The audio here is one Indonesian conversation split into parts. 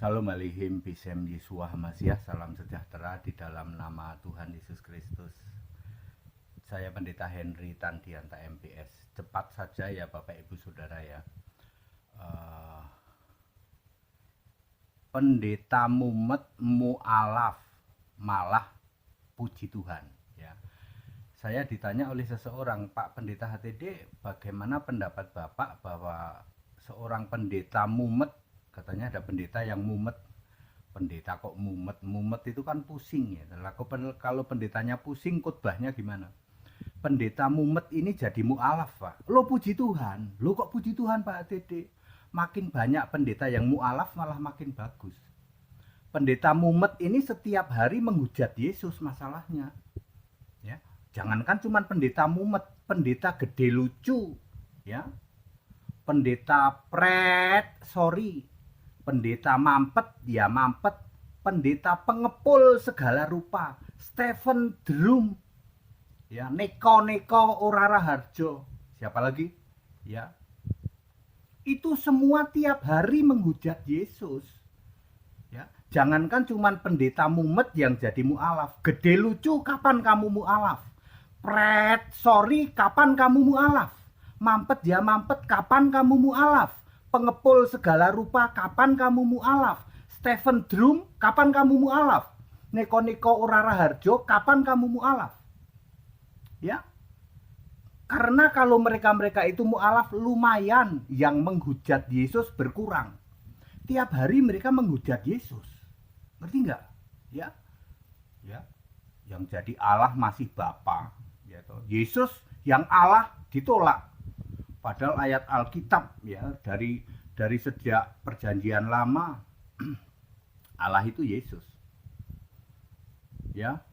Shalom Aleichem Bishem Yeshua Hamasiah. Salam sejahtera di dalam nama Tuhan Yesus Kristus. Saya Pendeta Henry Tandianta MPS. Cepat saja ya Bapak Ibu Saudara ya. Pendeta mumet mu'alaf malah puji Tuhan ya. Saya ditanya oleh seseorang, Pak Pendeta HTD, bagaimana pendapat Bapak bahwa seorang pendeta mumet? Katanya ada pendeta yang mumet. Pendeta kok mumet? Mumet itu kan pusing ya. Kalau pendetanya pusing, khotbahnya gimana? Pendeta mumet ini jadi mu'alaf, Pak. Lo puji Tuhan. Lo kok puji Tuhan, Pak HTD? Makin banyak pendeta yang mu'alaf malah makin bagus. Pendeta mumet ini setiap hari menghujat Yesus masalahnya. Ya. Jangankan cuma pendeta mumet, pendeta gede lucu, ya. Pendeta pendeta mampet, ya mampet, pendeta pengepul segala rupa, Stephen Drum, ya, neko ora raharjo, siapa lagi, ya, itu semua tiap hari menghujat Yesus, ya. Jangankan cuman pendeta mumet yang jadi mu'alaf, gede lucu kapan kamu mu'alaf, kapan kamu mu'alaf, mampet ya mampet kapan kamu mu'alaf, pengepul segala rupa kapan kamu mu'alaf, Stephen Drum kapan kamu mu'alaf, neko ora raharjo kapan kamu mu'alaf, ya. Karena kalau mereka itu mu'alaf, lumayan yang menghujat Yesus berkurang. Tiap hari mereka menghujat Yesus, ngerti nggak? Ya, ya. Yang jadi Allah masih Bapa, ya toh. Yesus yang Allah ditolak. Padahal ayat Alkitab ya dari sejak perjanjian lama Allah itu Yesus. Ya.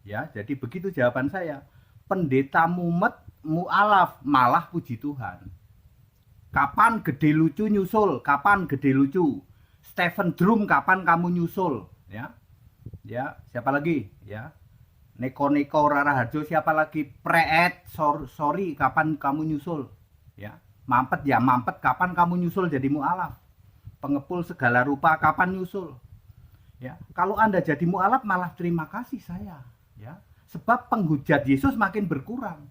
Ya, jadi begitu jawaban saya. Pendeta mumet mu'alaf malah puji Tuhan. Kapan gede lucu nyusul? Kapan gede lucu? Stephen Drum kapan kamu nyusul? Ya. Ya, siapa lagi? Ya. Neko Rara Harjo siapa lagi? Sorry kapan kamu nyusul? Ya. Mampet ya mampet kapan kamu nyusul jadi mu'alaf? Pengepul segala rupa kapan nyusul? Ya. Kalau Anda jadi mu'alaf malah terima kasih saya, ya. Sebab penghujat Yesus makin berkurang.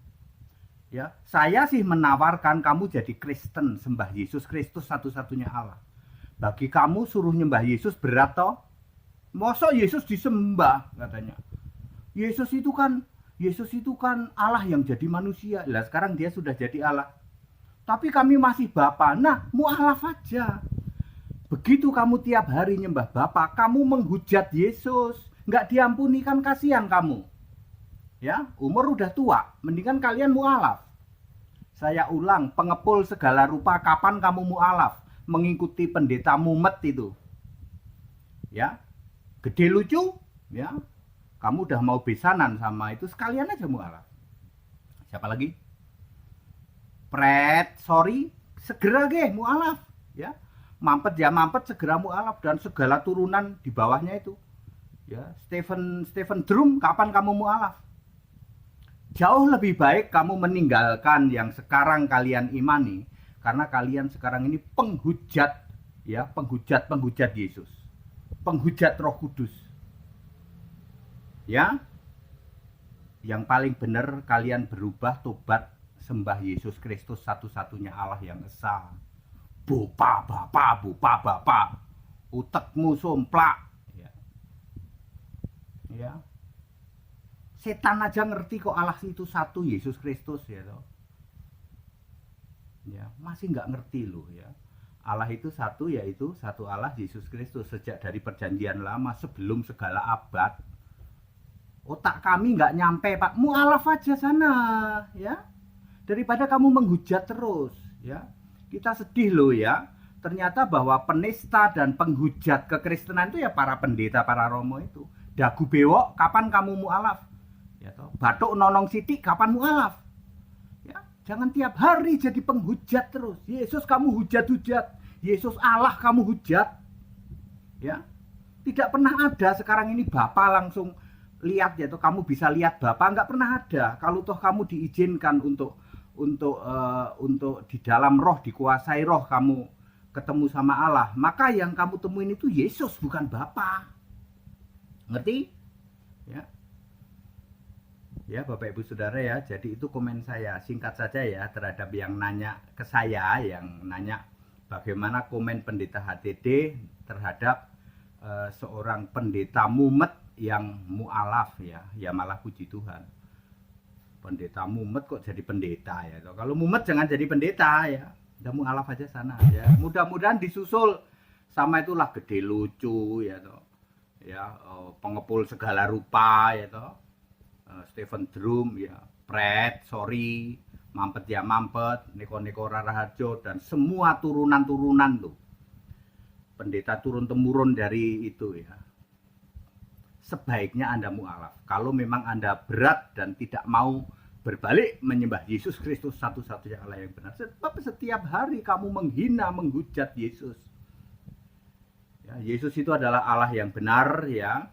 Ya, saya sih menawarkan kamu jadi Kristen, sembah Yesus Kristus satu-satunya Allah. Bagi kamu suruh nyembah Yesus berat toh? Masa Yesus disembah katanya. Yesus itu kan Allah yang jadi manusia. Lah sekarang dia sudah jadi Allah. Tapi kami masih Bapa. Nah, mu'alaf aja. Begitu kamu tiap hari nyembah Bapa, kamu menghujat Yesus, nggak diampuni kan kasihan kamu. Ya, umur udah tua, mendingan kalian mu'alaf. Saya ulang, pengepul segala rupa kapan kamu mu'alaf? Mengikuti pendeta mumet itu. Ya, gede lucu, ya. Kamu udah mau besanan sama itu, sekalian aja mu'alaf. Siapa lagi? Segera mu'alaf, ya. Mampet ya mampet, segera mu'alaf, dan segala turunan di bawahnya itu. Ya, Stephen Drum kapan kamu mu'alaf? Jauh lebih baik kamu meninggalkan yang sekarang kalian imani, karena kalian sekarang ini penghujat, ya, penghujat Yesus, penghujat Roh Kudus. Ya, yang paling benar kalian berubah, tobat, sembah Yesus Kristus satu-satunya Allah yang esa. Bapa, utekmu somplak. Ya. Ya. Setan aja ngerti kok Allah itu satu, Yesus Kristus, ya toh. Ya, masih nggak ngerti loh ya. Allah itu satu, yaitu satu Allah Yesus Kristus sejak dari perjanjian lama sebelum segala abad. Otak kami nggak nyampe, Pak. Mu'alaf aja sana, ya. Daripada kamu menghujat terus, ya. Kita sedih loh ya. Ternyata bahwa penista dan penghujat kekristenan itu ya para pendeta, para romo itu. Dagu bewok, kapan kamu mu'alaf? Ya toh, batuk nonong sidik kapan mu'alaf? Ya, jangan tiap hari jadi penghujat terus. Yesus kamu hujat-hujat, Yesus Allah kamu hujat. Ya. Tidak pernah ada sekarang ini Bapa langsung lihat ya toh, kamu bisa lihat Bapa, nggak pernah ada. Kalau toh kamu diizinkan untuk di dalam roh, dikuasai roh, kamu ketemu sama Allah, maka yang kamu temuin itu Yesus, bukan Bapa. Ngerti? Ya. Ya, Bapak Ibu Saudara ya. Jadi itu komen saya, singkat saja ya, terhadap yang nanya ke saya, yang nanya bagaimana komen pendeta HTD terhadap seorang pendeta mumet yang mu'alaf ya. Ya malah puji Tuhan. Pendeta mumet kok jadi pendeta ya. Kalau mumet jangan jadi pendeta ya. Udah mu'alaf aja sana ya. Mudah-mudahan disusul sama itulah gede lucu ya toh. Ya, pengepul segala rupa ya toh. Stephen Drum ya, Pret, Sorry, Mampet ya Mampet, Neko-Neko Raraharjo, dan semua turunan-turunan tuh. Pendeta turun-temurun dari itu ya. Sebaiknya Anda mu'alaf. Kalau memang Anda berat dan tidak mau berbalik menyembah Yesus Kristus satu-satunya Allah yang benar. Sebab setiap hari kamu menghina, menghujat Yesus. Ya, Yesus itu adalah Allah yang benar ya.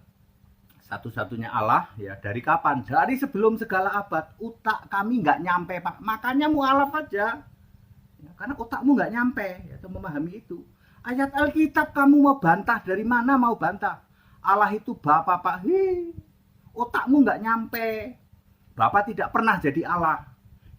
Satu-satunya Allah ya. Dari kapan? Dari sebelum segala abad. Otak kami nggak nyampe Pak, makanya mu'alaf aja ya, karena otakmu nggak nyampe ya, memahami itu. Ayat Alkitab kamu mau bantah, dari mana mau bantah? Allah itu Bapa Pak. Otakmu nggak nyampe. Bapa tidak pernah jadi Allah.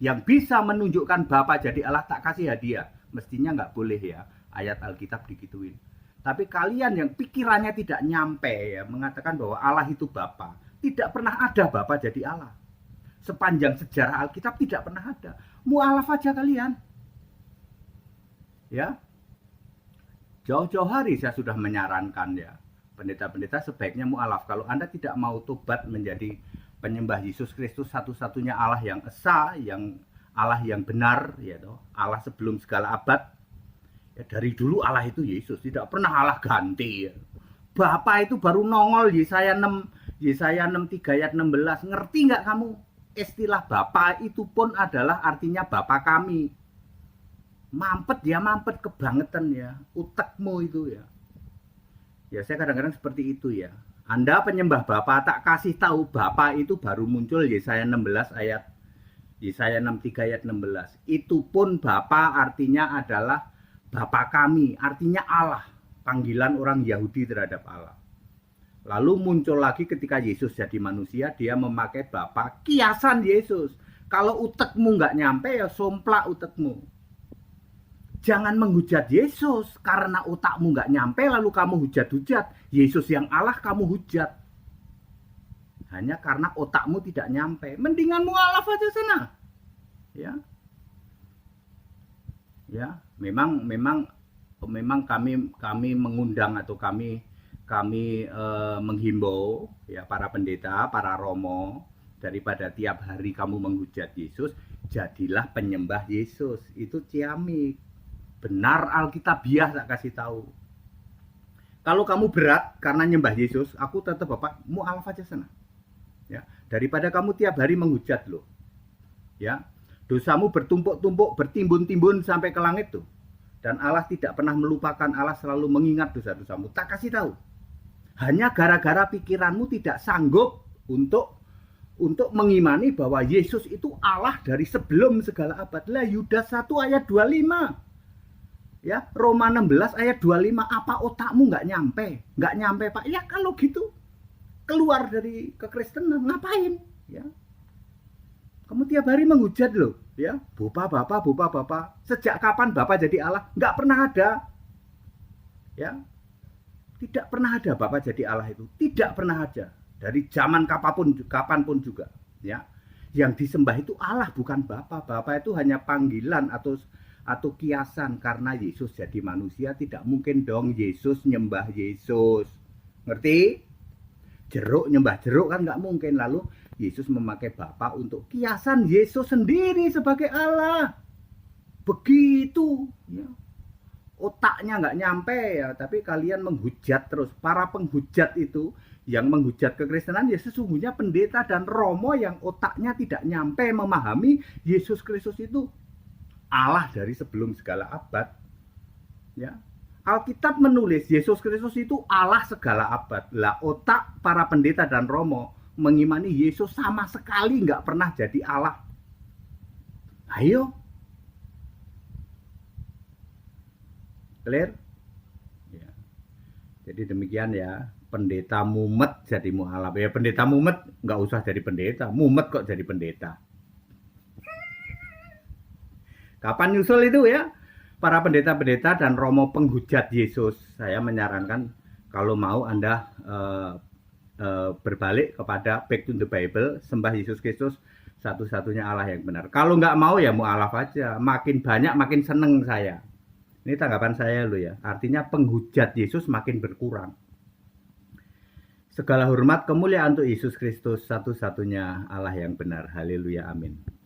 Yang bisa menunjukkan Bapa jadi Allah tak kasih hadiah. Mestinya nggak boleh ya, ayat Alkitab digituin. Tapi kalian yang pikirannya tidak nyampe ya, mengatakan bahwa Allah itu Bapa. Tidak pernah ada Bapa jadi Allah. Sepanjang sejarah Alkitab tidak pernah ada. Mu'alaf aja kalian. Ya. Jauh-jauh hari saya sudah menyarankan ya, pendeta-pendeta sebaiknya mu'alaf. Kalau Anda tidak mau tobat menjadi penyembah Yesus Kristus satu-satunya Allah yang esa, yang Allah yang benar ya toh, Allah sebelum segala abad. Ya, dari dulu Allah itu Yesus, tidak pernah Allah ganti ya. Bapa itu baru nongol Yesaya 63 ayat 16. Ngerti nggak kamu? Istilah Bapa itu pun adalah artinya Bapa kami. Mampet ya, mampet kebangetan ya. Utekmu itu ya. Ya saya kadang-kadang seperti itu ya. Anda penyembah Bapa, tak kasih tahu Bapa itu baru muncul Yesaya 63 ayat 16. Itu pun Bapa artinya adalah Bapa kami, artinya Allah, panggilan orang Yahudi terhadap Allah. Lalu muncul lagi ketika Yesus jadi manusia, dia memakai Bapa, kiasan Yesus. Kalau utekmu nggak nyampe ya somplak utekmu. Jangan menghujat Yesus karena otakmu nggak nyampe lalu kamu hujat-hujat. Yesus yang Allah kamu hujat. Hanya karena otakmu tidak nyampe. Mendingan mu'alaf aja sana. Ya. Ya, memang kami mengundang atau kami menghimbau ya para pendeta, para romo, daripada tiap hari kamu menghujat Yesus, jadilah penyembah Yesus. Itu ciamik. Benar Alkitabiah tak kasih tahu. Kalau kamu berat karena nyembah Yesus, aku tetap Bapak mu'alaf aja sana. Ya, daripada kamu tiap hari menghujat loh. Ya. Dosamu bertumpuk-tumpuk, bertimbun-timbun sampai ke langit tuh. Dan Allah tidak pernah melupakan, Allah selalu mengingat dosa-dosamu. Tak kasih tahu. Hanya gara-gara pikiranmu tidak sanggup untuk mengimani bahwa Yesus itu Allah dari sebelum segala abad. Lah Yudas 1 ayat 25. Ya, Roma 16 ayat 25. Apa otakmu nggak nyampe? Nggak nyampe Pak. Ya kalau gitu keluar dari kekristenan ngapain? Ya. Kamu tiap hari menghujat loh, ya. Bapak. Sejak kapan Bapak jadi Allah? Nggak pernah ada. Ya. Tidak pernah ada Bapak jadi Allah itu. Tidak pernah ada. Dari zaman kapanpun juga, ya. Yang disembah itu Allah bukan Bapa. Bapa itu hanya panggilan atau kiasan karena Yesus jadi manusia. Tidak mungkin dong Yesus nyembah Yesus. Ngerti? Jeruk nyembah jeruk kan nggak mungkin. Lalu Yesus memakai Bapa untuk kiasan Yesus sendiri sebagai Allah. Begitu ya. Otaknya nggak nyampe ya, tapi kalian menghujat terus. Para penghujat itu yang menghujat kekristenan ya sesungguhnya pendeta dan romo yang otaknya tidak nyampe memahami Yesus Kristus itu Allah dari sebelum segala abad. Ya. Alkitab menulis Yesus Kristus itu Allah segala abad. Lah otak para pendeta dan romo mengimani Yesus sama sekali nggak pernah jadi Allah. Ayo. Clear? Ya. Jadi demikian ya. Pendeta mumet jadi mualaf. Ya pendeta mumet nggak usah jadi pendeta. Mumet kok jadi pendeta. Kapan nyusul itu ya? Para pendeta-pendeta dan romo penghujat Yesus. Saya menyarankan kalau mau Anda berbalik kepada back to the Bible, sembah Yesus Kristus satu-satunya Allah yang benar. Kalau nggak mau ya mualaf aja. Makin banyak makin seneng saya. Ini tanggapan saya loh ya. Artinya penghujat Yesus makin berkurang. Segala hormat kemuliaan untuk Yesus Kristus, satu-satunya Allah yang benar. Haleluya, amin.